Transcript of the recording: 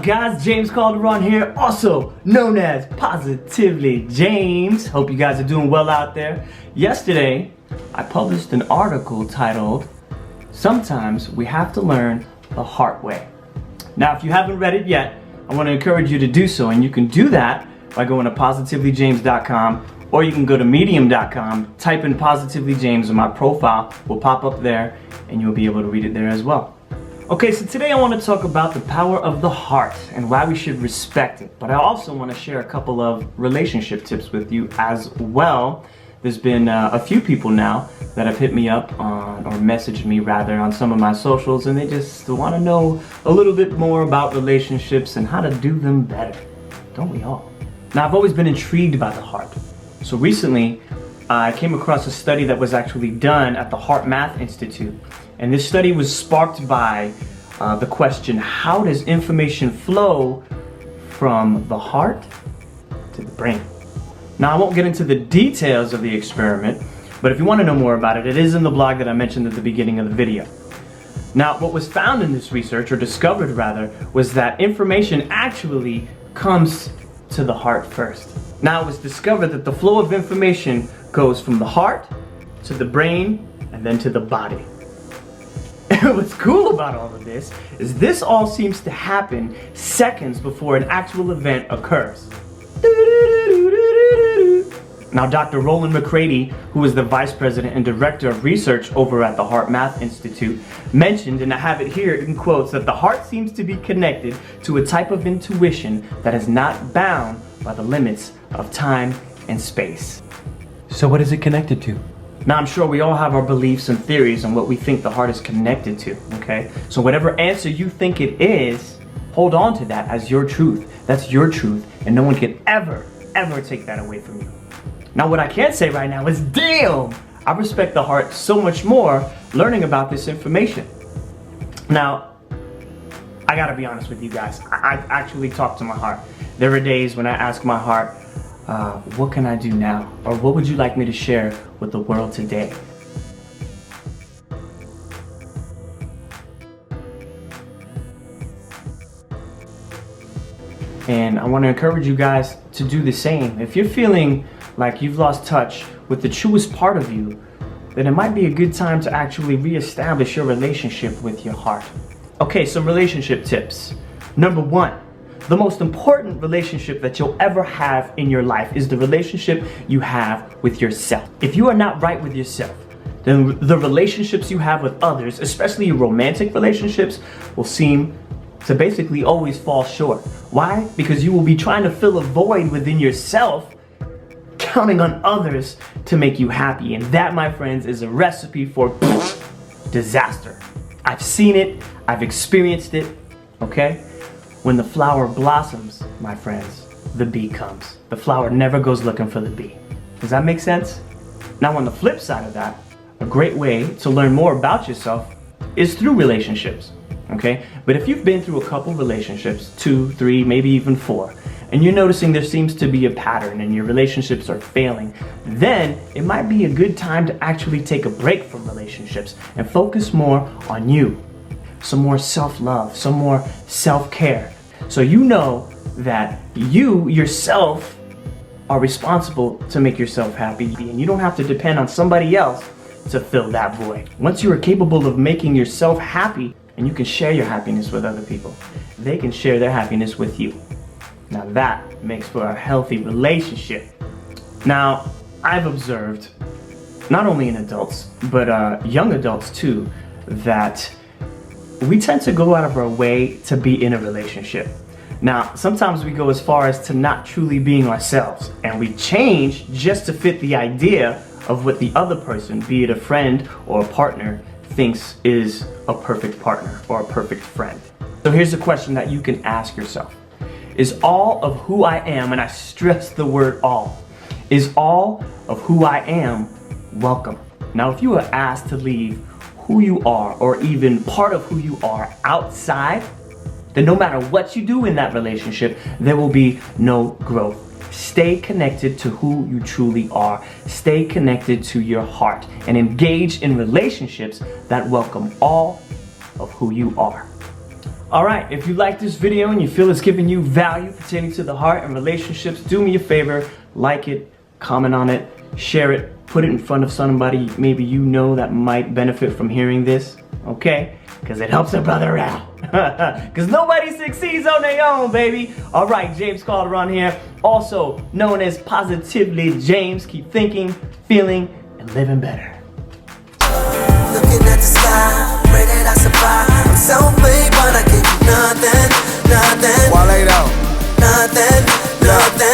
guys? James Calderon here, also known as Positively James. Hope you guys are doing well out there. Yesterday, I published an article titled, Sometimes We Have to Learn the Hard Way. Now, if you haven't read it yet, I want to encourage you to do so, and you can do that by going to positivelyjames.com, or you can go to medium.com, type in Positively James, and my profile will pop up there, and you'll be able to read it there as well. Okay, so today I want to talk about the power of the heart and why we should respect it. But I also want to share a couple of relationship tips with you as well. There's been a few people now that have hit me up on, or messaged me rather, on some of my socials, and they just want to know a little bit more about relationships and how to do them better. Don't we all? Now, I've always been intrigued by the heart. So recently, I came across a study that was actually done at the Heart Math Institute. And this study was sparked by the question, how does information flow from the heart to the brain? Now, I won't get into the details of the experiment, but if you want to know more about it, it is in the blog that I mentioned at the beginning of the video. Now, what was found in this research, or discovered rather, was that information actually comes to the heart first. Now, it was discovered that the flow of information goes from the heart to the brain and then to the body. What's cool about all of this is this all seems to happen seconds before an actual event occurs. Now, Dr. Roland McCready, who is the Vice President and Director of Research over at the Heart Math Institute, mentioned, and I have it here in quotes, that the heart seems to be connected to a type of intuition that is not bound by the limits of time and space. So what is it connected to? Now, I'm sure we all have our beliefs and theories on what we think the heart is connected to, okay? So whatever answer you think it is, hold on to that as your truth. That's your truth, and no one can ever take that away from you. Now, what I can't say right now is, damn, I respect the heart so much more learning about this information. Now, I gotta be honest with you guys. I actually talk to my heart. There are days when I ask my heart, what can I do now? Or what would you like me to share with the world today? And I want to encourage you guys to do the same. If you're feeling like you've lost touch with the truest part of you, then it might be a good time to actually reestablish your relationship with your heart. Okay, some relationship tips. Number one, the most important relationship that you'll ever have in your life is the relationship you have with yourself. If you are not right with yourself, then the relationships you have with others, especially your romantic relationships, will seem to basically always fall short. Why? Because you will be trying to fill a void within yourself, counting on others to make you happy. And that, my friends, is a recipe for disaster. I've seen it, I've experienced it, okay? When the flower blossoms, my friends, the bee comes. The flower never goes looking for the bee. Does that make sense? Now, on the flip side of that, a great way to learn more about yourself is through relationships, okay? But if you've been through a couple relationships, 2, 3, maybe even 4, and you're noticing there seems to be a pattern and your relationships are failing, then it might be a good time to actually take a break from relationships and focus more on you. Some more self-love, some more self-care. So you know that you yourself are responsible to make yourself happy, and you don't have to depend on somebody else to fill that void. Once you are capable of making yourself happy, and you can share your happiness with other people, they can share their happiness with you. Now that makes for a healthy relationship. Now, I've observed, not only in adults, but young adults too, that we tend to go out of our way to be in a relationship. Now, sometimes we go as far as to not truly being ourselves, and we change just to fit the idea of what the other person, be it a friend or a partner, thinks is a perfect partner or a perfect friend. So here's a question that you can ask yourself. Is all of who I am, and I stress the word all, is all of who I am welcome? Now, if you are asked to leave who you are, or even part of who you are, outside, then no matter what you do in that relationship, there will be no growth. Stay connected to who you truly are. Stay connected to your heart and engage in relationships that welcome all of who you are. Alright, if you like this video and you feel it's giving you value pertaining to the heart and relationships, do me a favor, like it, comment on it, share it, put it in front of somebody maybe you know that might benefit from hearing this, okay? Because it helps a brother out. Because nobody succeeds on their own, baby. Alright, James Calderon here, also known as Positively James. Keep thinking, feeling, and living better. Looking at the sky, pray that I survive. I'm self-made, but I give you nothing, nothing. Wale out. Nothing, nothing.